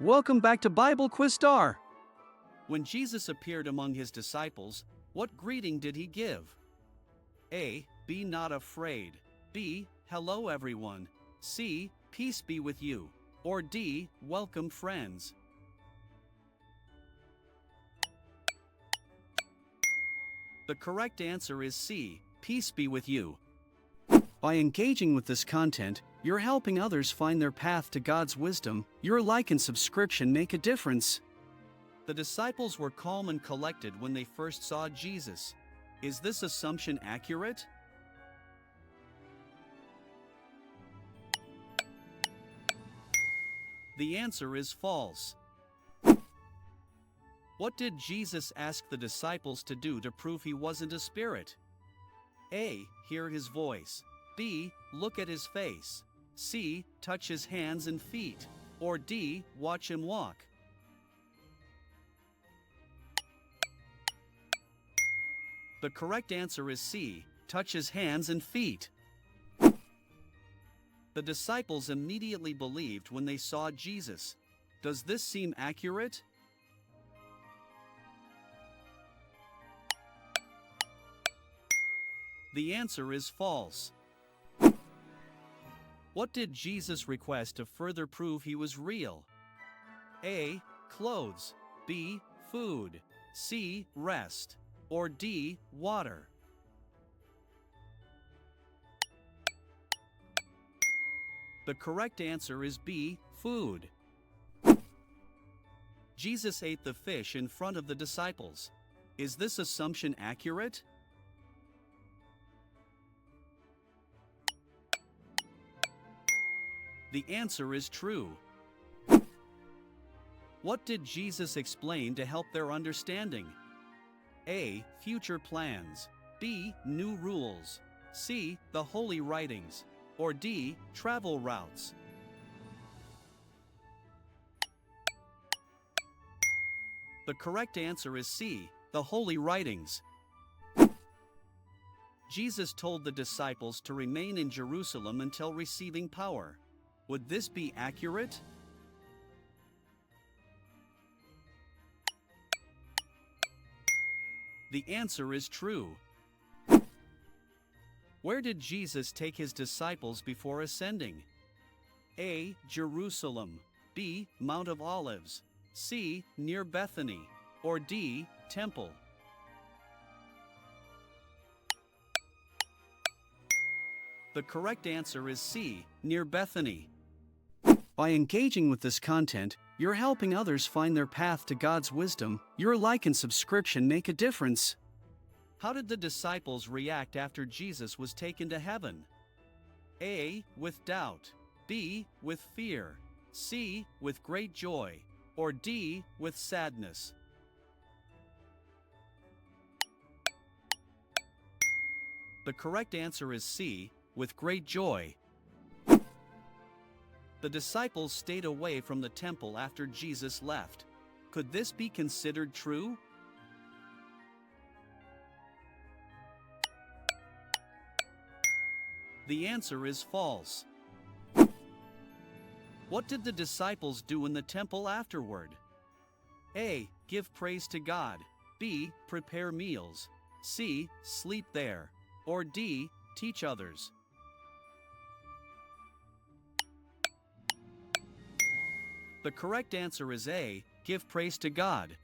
Welcome back to Bible Quiz Star. When Jesus appeared among his disciples, what greeting did he give? A. Be not afraid. B. Hello everyone. C. Peace be with you. Or D. Welcome friends. The correct answer is C. Peace be with you. By engaging with this content, you're helping others find their path to God's wisdom. Your like and subscription make a difference. The disciples were calm and collected when they first saw Jesus. Is this assumption accurate? The answer is false. What did Jesus ask the disciples to do to prove he wasn't a spirit? A. Hear his voice. B. Look at his face. C. Touch his hands and feet. Or D. Watch him walk. The correct answer is C. Touch his hands and feet. The disciples immediately believed when they saw Jesus. Does this seem accurate? The answer is false. What did Jesus request to further prove he was real? A. Clothes. B. Food. C. Rest. Or D. Water. The correct answer is B. Food. Jesus ate the fish in front of the disciples. Is this assumption accurate? The answer is true. What did Jesus explain to help their understanding? A. Future plans. B. New rules. C. The Holy Writings. Or D. Travel routes. The correct answer is C. The Holy Writings. Jesus told the disciples to remain in Jerusalem until receiving power. Would this be accurate? The answer is true. Where did Jesus take his disciples before ascending? A. Jerusalem. B. Mount of Olives. C. Near Bethany. Or D. Temple. The correct answer is C. Near Bethany. By engaging with this content, you're helping others find their path to God's wisdom. Your like and subscription make a difference. How did the disciples react after Jesus was taken to heaven? A. With doubt. B. With fear. C. With great joy. Or D. With sadness. The correct answer is C. With great joy. The disciples stayed away from the temple after Jesus left. Could this be considered true? The answer is false. What did the disciples do in the temple afterward? A. Give praise to God. B. Prepare meals. C. Sleep there. Or D. Teach others. The correct answer is A. Give praise to God.